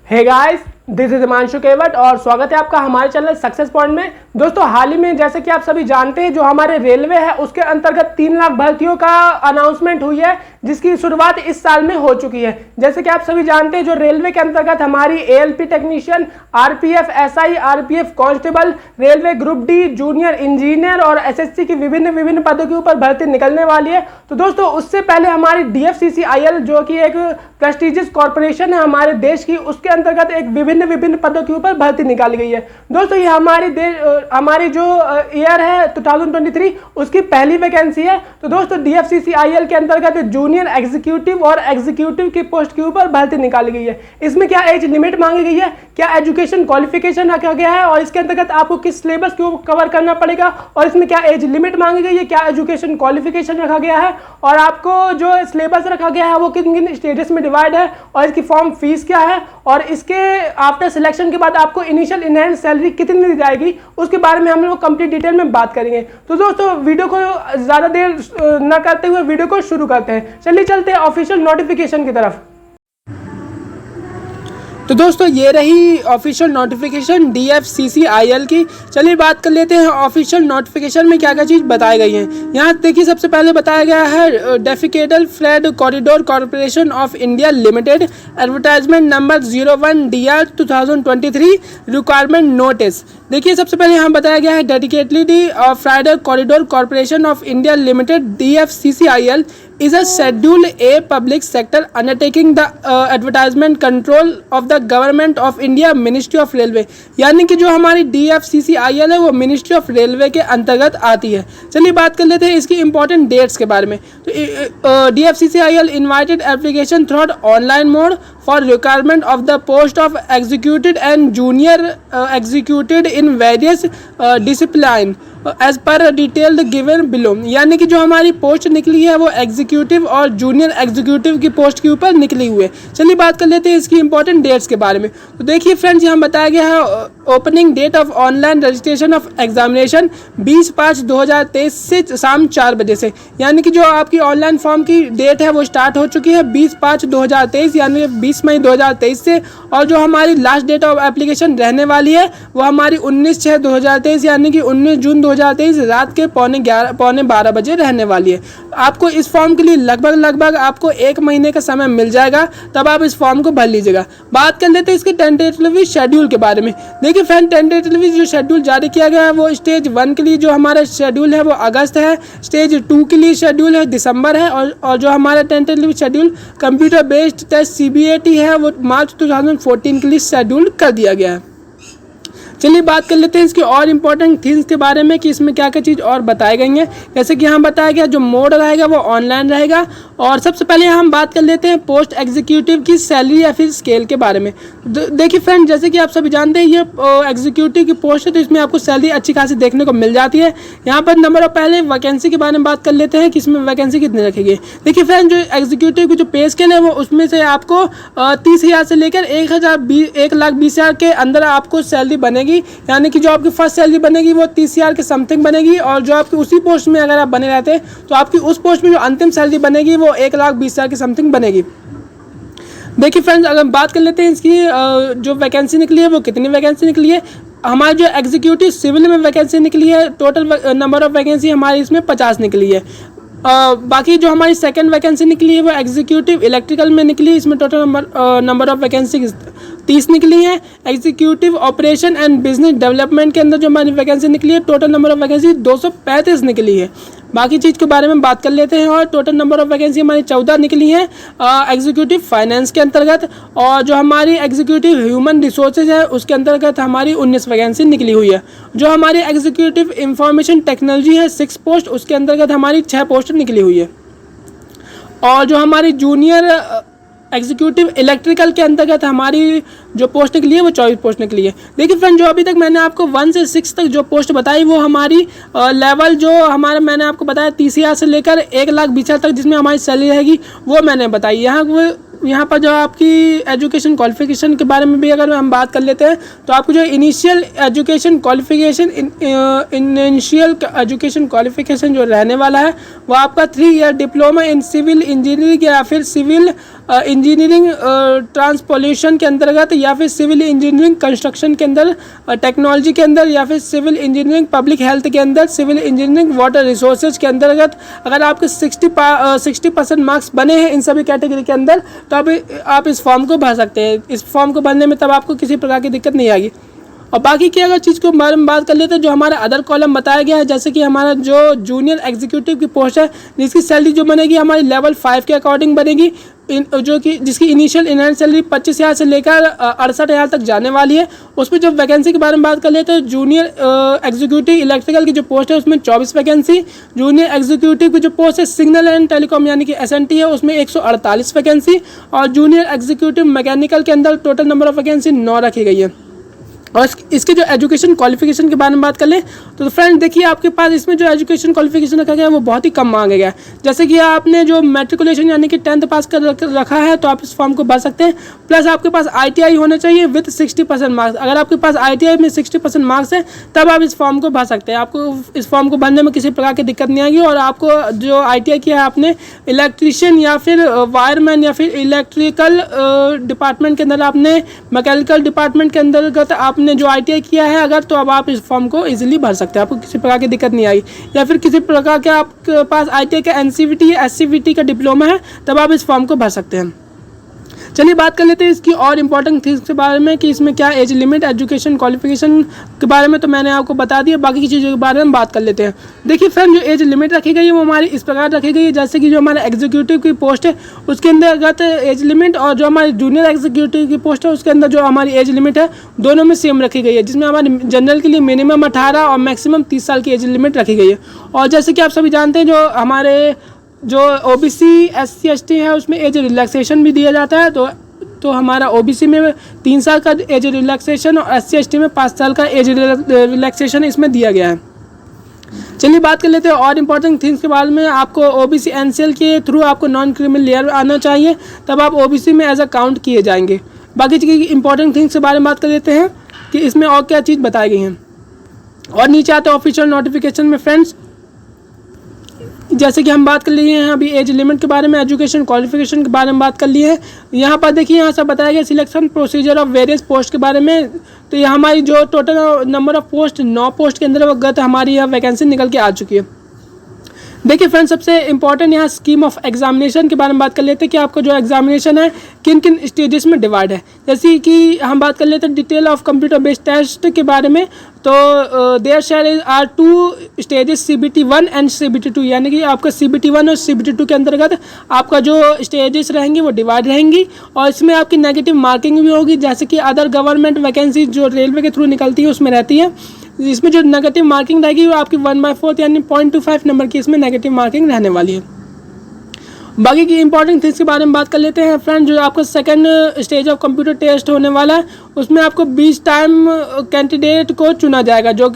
Hey guys, this is Himanshu Kewat और स्वागत है आपका हमारे चैनल सक्सेस पॉइंट में। दोस्तों, हाल ही में जैसे कि आप सभी जानते हैं, जो हमारे रेलवे है उसके अंतर्गत 3 लाख भर्तियों का अनाउंसमेंट हुई है, जिसकी शुरुआत इस साल में हो चुकी है। जैसे कि आप सभी जानते हैं, जो रेलवे के अंतर्गत हमारी ALP technician, RPF SI, RPF constable, railway group D, junior engineer और एसएससी की विभिन्न पदों के ऊपर भर्ती निकलने वाली है। तो दोस्तों, उससे पहले हमारी डीएफसीसीआईएल जो कि एक प्रेस्टिजियस कॉर्पोरेशन है हमारे देश की, उसके अंतर्गत एक विभिन्न पदों के ऊपर भर्ती निकाली गई है। दोस्तों, ये हमारी जो ईयर है 2023 उसकी पहली वैकेंसी है। तो दोस्तों, डीएफसीसीआईएल के अंतर्गत जूनियर एग्जीक्यूटिव और एग्जीक्यूटिव की पोस्ट के ऊपर भर्ती निकाली गई है। इसमें क्या एज लिमिट मांगी गई है, क्या एजुकेशन क्वालिफिकेशन रखा गया है और इसके अंतर्गत आपको किस सिलेबस को कवर करना पड़ेगा और इसमें क्या एज लिमिट मांगी गई है, क्या एजुकेशन क्वालिफिकेशन रखा गया है और आपको जो सिलेबस रखा गया है वो किन किन स्टेजेस में डिवाइड है और इसकी फॉर्म फीस क्या है और इसके आफ्टर सिलेक्शन के बाद आपको इनिशियल इनहैंस सैलरी कितनी दी जाएगी, उसके बारे में हम लोग कंप्लीट डिटेल में बात करेंगे। तो दोस्तों, वीडियो को ज़्यादा देर न करते हुए वीडियो को शुरू करते हैं। चलिए चलते हैं ऑफिशियल नोटिफिकेशन की तरफ। तो दोस्तों, ये रही ऑफिशियल नोटिफिकेशन डीएफसीसीआईएल की। चलिए बात कर लेते हैं ऑफिशियल नोटिफिकेशन में क्या क्या चीज़ बताई गई है। यहाँ देखिए, सबसे पहले बताया गया है dedicated freight corridor corporation of India limited, advertisement number 01DR 2023, requirement notice. देखिए, सबसे पहले यहाँ बताया गया है dedicatedly freight corridor corporation of India limited DFCCIL is a Schedule A public sector undertaking the advertisement control of the government of India Ministry of Railway। यानी कि जो हमारी DFCCIL है वो मिनिस्ट्री ऑफ रेलवे के अंतर्गत आती है। चलिए बात कर लेते हैं इसकी इंपॉर्टेंट डेट्स के बारे में। तो DFCCIL invited application through online mode for requirement of the post of executive and junior executive in various discipline as per detailed given below. यानी कि जो हमारी पोस्ट निकली है वो एग्जीक्यूटिव और जूनियर एग्जीक्यूटिव की पोस्ट के ऊपर निकली हुई है। चलिए बात कर लेते हैं इसकी इंपॉर्टेंट डेट्स के बारे में। तो देखिए फ्रेंड्स, यहाँ बताया गया है opening date of online registration of examination 20/5/2023 से शाम 4 बजे से। यानी कि जो आपकी ऑनलाइन फॉर्म की डेट है वो स्टार्ट हो चुकी है 20/5/2023 यानी 20 मई 2023 से। और जो हमारी लास्ट डेट ऑफ एप्लीकेशन रहने वाली है वो हमारी 19/6/2023 यानी कि 19 जून 2023 रात के 11:45 बजे रहने वाली है। आपको इस फॉर्म के लिए लगभग आपको 1 महीने का समय मिल जाएगा, तब आप इस फॉर्म को भर लीजिएगा। बात कर लेते हैं इसके टेंटेटिव शेड्यूल के बारे में। देखिए फ्रेंड, टेंटेटिव जो शेड्यूल जारी किया गया है वो स्टेज 1 के लिए जो हमारा शेड्यूल है वो अगस्त है, स्टेज 2 के लिए शेड्यूल है दिसंबर है और जो हमारा tentative schedule computer based test CBAT है वो मार्च 2014 के लिए शेड्यूल कर दिया गया है। चलिए बात कर लेते हैं इसके और इम्पोर्टेंट थिंग्स के बारे में कि इसमें क्या क्या चीज़ और बताई गई हैं। जैसे कि यहाँ बताया गया जो मोड रहेगा वो ऑनलाइन रहेगा। और सबसे पहले हम बात कर लेते हैं पोस्ट एग्जीक्यूटिव की सैलरी या फिर स्केल के बारे में। देखिए फ्रेंड, जैसे कि आप सभी जानते हैं ये एग्जीक्यूटिव की पोस्ट है, तो इसमें आपको सैलरी अच्छी खासी देखने को मिल जाती है। यहाँ पर नंबर ऑफ पहले वैकेंसी के बारे में बात कर लेते हैं कि इसमें वैकेंसी कितनी रखेगी। देखिए फ्रेंड, जो एग्जीक्यूटिव की जो पे स्केल है वो उसमें से आपको 30,000 से लेकर 1,20,000 के अंदर आपको सैलरी बनेगी। यानी कि जो आपकी फर्स्ट सैलरी बनेगी वो 30,000 के समथिंग बनेगी और जो आपकी उसी पोस्ट में अगर आप बने रहते हैं तो आपकी उस पोस्ट में जो अंतिम सैलरी बनेगी वो 1,20,000 के समथिंग बनेगी। देखिए फ्रेंड्स, अगर बात कर लेते हैं इसकी जो वैकेंसी निकली है वो कितनी वैकेंसी निकली है। हमारी जो एग्जीक्यूटिव सिविल में वैकेंसी निकली है, टोटल नंबर ऑफ वैकेंसी हमारी इसमें 50 निकली है। बाकी जो हमारी सेकंड वैकेंसी निकली है वो एग्जीक्यूटिव इलेक्ट्रिकल में निकली है, इसमें टोटल नंबर ऑफ वैकेंसी 30 निकली है। Executive operation and business development के अंदर जो हमारी वैकेंसी निकली है टोटल नंबर ऑफ वैकेंसी 235 निकली है। बाकी चीज़ के बारे में बात कर लेते हैं। और टोटल नंबर ऑफ वैकेंसी हमारी 14 निकली है एग्जीक्यूटिव फाइनेंस के अंतर्गत। और जो हमारी एग्जीक्यूटिव ह्यूमन रिसोर्सेज है उसके अंतर्गत हमारी 19 वैकेंसी निकली हुई है। जो हमारी एग्जीक्यूटिव इंफॉर्मेशन टेक्नोलॉजी है 6 पोस्ट, उसके अंतर्गत हमारी 6 पोस्ट निकली हुई है। और जो हमारी जूनियर एग्जीक्यूटिव इलेक्ट्रिकल के अंतर्गत हमारी जो पोस्ट निकली है वो 24 पोस्ट निकली है। देखिए फ्रेंड, जो अभी तक मैंने आपको 1 से 6 तक जो पोस्ट बताई वो हमारी लेवल जो हमारा मैंने आपको बताया 30,000 से लेकर 1,20,000 तक जिसमें हमारी सैलरी रहेगी वो मैंने बताई। यहाँ पर जो आपकी एजुकेशन क्वालिफिकेशन के बारे में भी अगर हम बात कर लेते हैं तो आपको जो इनिशियल एजुकेशन क्वालिफिकेशन जो रहने वाला है वो आपका 3 year diploma in civil engineering या फिर सिविल इंजीनियरिंग ट्रांसपोल्यूशन के अंतर्गत, या फिर सिविल इंजीनियरिंग कंस्ट्रक्शन के अंदर, टेक्नोलॉजी के अंदर, या फिर सिविल इंजीनियरिंग पब्लिक हेल्थ के अंदर, सिविल इंजीनियरिंग वाटर रिसोर्सेज के अंतर्गत अगर आपके 60% मार्क्स बने हैं इन सभी कैटेगरी के अंदर, तो आप इस फॉर्म को भर सकते हैं। इस फॉर्म को भरने में तब आपको किसी प्रकार की दिक्कत नहीं आएगी। और बाकी की अगर चीज़ के बारे में बात कर लेते हैं, जो हमारा अदर कॉलम बताया गया है, जैसे कि हमारा जो जूनियर एग्जीक्यूटिव की पोस्ट है, जिसकी सैलरी जो बनेगी हमारी लेवल 5 के अकॉर्डिंग बनेगी, जो कि जिसकी इनिशियल इनहैंड सैलरी 25,000 से लेकर 68,000 तक जाने वाली है। उसमें जब वैकेंसी के बारे में बात कर लेते हैं, जूनियर एग्जीक्यूटिव इलेक्ट्रिकल की जो पोस्ट है उसमें 24 वैकेंसी, जूनियर एग्जीक्यूटिव की जो पोस्ट है सिग्नल एंड टेलीकॉम यानी कि SNT है उसमें 148 वैकेंसी, और जूनियर एग्जीक्यूटिव मैकेनिकल के अंदर टोटल नंबर ऑफ वैकेंसी 9 रखी गई है। और इसके जो एजुकेशन क्वालिफिकेशन के बारे में बात कर लें तो फ्रेंड देखिए, आपके पास इसमें जो एजुकेशन क्वालिफिकेशन रखा गया है वो बहुत ही कम मांगा गया है। जैसे कि आपने जो मैट्रिकुलेशन यानी कि 10th पास कर रखा है तो आप इस फॉर्म को भर सकते हैं, प्लस आपके पास ITI होना चाहिए विथ 60% मार्क्स। अगर आपके पास ITI में 60% मार्क्स है तब आप इस फॉर्म को भर सकते हैं। आपको इस फॉर्म को भरने में किसी प्रकार की दिक्कत नहीं आएगी। और आपको जो ITI किया है आपने इलेक्ट्रीशियन या फिर वायरमैन या फिर इलेक्ट्रिकल डिपार्टमेंट के अंदर, आपने मैकेनिकल डिपार्टमेंट के अंतर्गत आपने जो ITI किया है अगर, तो अब आप इस फॉर्म को इजीली भर सकते हैं, आपको किसी प्रकार की दिक्कत नहीं आई। या फिर किसी प्रकार के आपके पास ITI का NCVT या SCVT का डिप्लोमा है तब आप इस फॉर्म को भर सकते हैं। चलिए बात कर लेते हैं इसकी और इम्पोर्टेंट थिंग्स के बारे में कि इसमें क्या एज लिमिट, एजुकेशन क्वालिफिकेशन के बारे में तो मैंने आपको बता दिया। बाकी की चीज़ों के बारे में बात कर लेते हैं। देखिए फ्रेंड, जो एज लिमिट रखी गई है वो हमारी इस प्रकार रखी गई है, जैसे कि जो हमारे एग्जीक्यूटिव की पोस्ट है उसके अंतर्गत एज लिमिट, और जो हमारी जूनियर एग्जीक्यूटिव की पोस्ट है उसके अंदर जो हमारी एज लिमिट है दोनों में सेम रखी गई है, जिसमें हमारी जनरल के लिए मिनिमम 18 और मैक्सिमम 30 साल की एज लिमिट रखी गई है। और जैसे कि आप सभी जानते हैं, जो हमारे जो OBC SC ST है उसमें एज रिलैक्सेशन भी दिया जाता है। तो हमारा OBC में 3 साल का एज रिलैक्सेशन और SC ST में 5 साल का एज रिलैक्सेशन इसमें दिया गया है। चलिए बात कर लेते हैं और इम्पोर्टेंट थिंग्स के बारे में। आपको OBC NCL के थ्रू आपको नॉन क्रिमिनल लेयर आना चाहिए, तब आप OBC में एज अ काउंट किए जाएंगे। बाकी चीज़ की इंपॉर्टेंट थिंग्स के बारे में बात कर लेते हैं कि इसमें और क्या चीज़ बताई गई हैं। और नीचे आते हैं ऑफिशियल नोटिफिकेशन में फ्रेंड्स, जैसे कि हम बात कर लिए हैं अभी एज लिमिट के बारे में, एजुकेशन क्वालिफिकेशन के बारे में बात कर लिए हैं। यहाँ पर देखिए, यहाँ सब बताया गया selection procedure of various post के बारे में। तो ये हमारी जो total number of post 9 post के अंतर्गत हमारी यह वैकेंसी निकल के आ चुकी है। देखिए फ्रेंड्स, सबसे इंपॉर्टेंट यहाँ स्कीम ऑफ एग्जामिनेशन के बारे में बात कर लेते हैं कि आपका जो एग्जामिनेशन है किन किन स्टेजेस में डिवाइड है। जैसे कि हम बात कर लेते हैं detail of computer based test के बारे में, तो there share are 2 stages CBT 1 and CBT 2, यानी कि आपका CBT 1 और CBT 2 के अंतर्गत आपका जो स्टेजेस रहेंगी वो डिवाइड रहेंगी। और इसमें आपकी नेगेटिव मार्किंग भी होगी, जैसे कि अदर गवर्नमेंट वैकेंसी जो रेलवे के थ्रू निकलती है उसमें रहती है। इसमें जो नेगेटिव मार्किंग रहेगी वो आपकी 1/4 यानी 0.25 नंबर की इसमें नेगेटिव मार्किंग रहने वाली है। बाकी की इंपॉर्टेंट थिंग्स के बारे में बात कर लेते हैं फ्रेंड। जो आपका second stage of computer test होने वाला है उसमें आपको 20 टाइम कैंडिडेट को चुना जाएगा, जो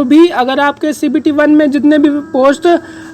भी अगर आपके CBT 1 में जितने भी पोस्ट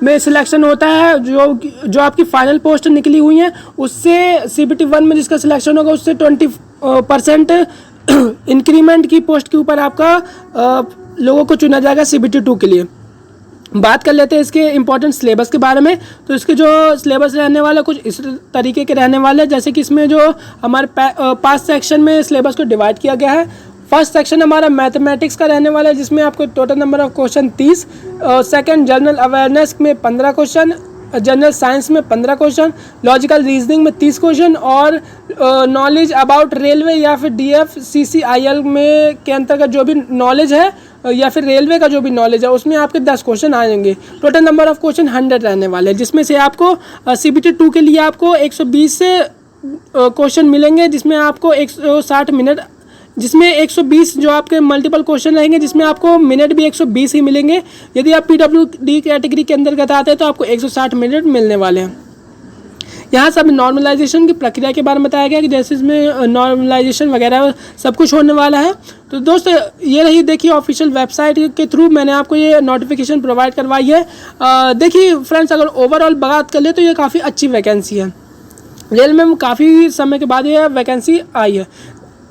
में सिलेक्शन होता है, जो आपकी फाइनल पोस्ट निकली हुई हैं उससे CBT 1 में जिसका सिलेक्शन होगा उससे 20% इंक्रीमेंट की पोस्ट के ऊपर आपका लोगों को चुना जाएगा CBT 2 के लिए। बात कर लेते हैं इसके इंपॉर्टेंट सिलेबस के बारे में। तो इसके जो सिलेबस रहने वाला कुछ इस तरीके के रहने वाले हैं, जैसे कि इसमें जो हमारे 5 सेक्शन में सिलेबस को डिवाइड किया गया है। फर्स्ट सेक्शन हमारा मैथमेटिक्स का रहने वाला है, जिसमें आपको total number of question 30। Second general awareness में 15 क्वेश्चन, जनरल साइंस में 15 क्वेश्चन, लॉजिकल रीजनिंग में 30 क्वेश्चन, और नॉलेज अबाउट रेलवे या फिर DFCCIL में के अंतर्गत जो भी नॉलेज है या फिर रेलवे का जो भी नॉलेज है उसमें आपके 10 क्वेश्चन आएंगे। टोटल नंबर ऑफ क्वेश्चन 100 रहने वाले हैं, जिसमें से आपको CBT 2 के लिए आपको 120 से क्वेश्चन मिलेंगे, जिसमें आपको 160 मिनट, जिसमें 120 जो आपके मल्टीपल क्वेश्चन रहेंगे जिसमें आपको मिनट भी 120 ही मिलेंगे। यदि आप PWD कैटेगरी के अंतर्गत आते हैं तो आपको 160 मिनट मिलने वाले हैं। यहाँ सब नॉर्मलाइजेशन की प्रक्रिया के बारे में बताया गया कि जैसे इसमें नॉर्मलाइजेशन वगैरह सब कुछ होने वाला है। तो दोस्तों ये रही, देखिए ऑफिशियल वेबसाइट के थ्रू मैंने आपको ये नोटिफिकेशन प्रोवाइड करवाई है। देखिए फ्रेंड्स, अगर ओवरऑल बात कर ले तो ये काफ़ी अच्छी वैकेंसी है। रेलवे में काफ़ी समय के बाद ये वैकेंसी आई है।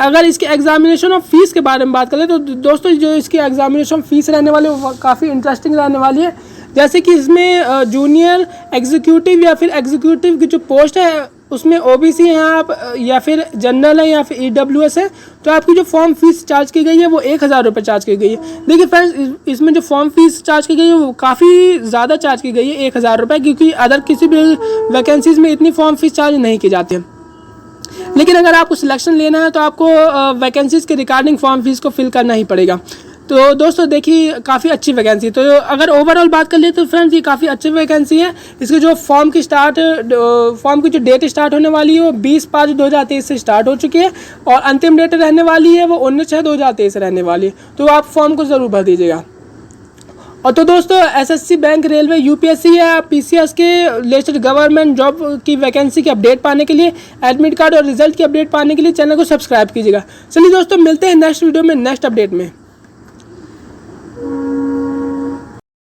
अगर इसके एग्जामिनेशन और फीस के बारे में बात करें तो दोस्तों जो इसकी एग्जामिनेशन फीस रहने वाली है वो काफ़ी इंटरेस्टिंग रहने वाली है। जैसे कि इसमें जूनियर एग्जीक्यूटिव या फिर एग्जीक्यूटिव की जो पोस्ट है उसमें OBC हैं आप या फिर जनरल है या फिर EWS है, तो आपकी जो फॉर्म फीस चार्ज की गई है वो 1000 रुपये चार्ज की गई है। देखिए फ्रेंड्स, इसमें जो फॉर्म फीस चार्ज की गई है वो काफ़ी ज़्यादा चार्ज की गई है, 1000 रुपये, क्योंकि अदर किसी भी वैकेंसीज़ में इतनी फॉर्म फीस चार्ज नहीं की जाती है। लेकिन अगर आपको सिलेक्शन लेना है तो आपको वैकेंसीज़ के रिगार्डिंग फॉर्म फीस को फिल करना ही पड़ेगा। तो दोस्तों देखिए, काफ़ी अच्छी वैकेंसी। तो अगर ओवरऑल बात कर ले तो फ्रेंड्स ये काफ़ी अच्छी वैकेंसी है। इसकी जो फॉर्म की जो डेट स्टार्ट होने वाली है वो 20/5/2023 से स्टार्ट हो चुकी है, और अंतिम डेट रहने वाली है वो 19/6/2023 रहने वाली है। तो आप फॉर्म को ज़रूर भर दीजिएगा। और तो दोस्तों, SSC, बैंक, रेलवे, UPSC या PCS के लिस्टेड गवर्नमेंट जॉब की वैकेंसी की अपडेट पाने के लिए, एडमिट कार्ड और रिजल्ट की अपडेट पाने के लिए चैनल को सब्सक्राइब कीजिएगा। चलिए दोस्तों, मिलते हैं नेक्स्ट वीडियो में नेक्स्ट अपडेट में।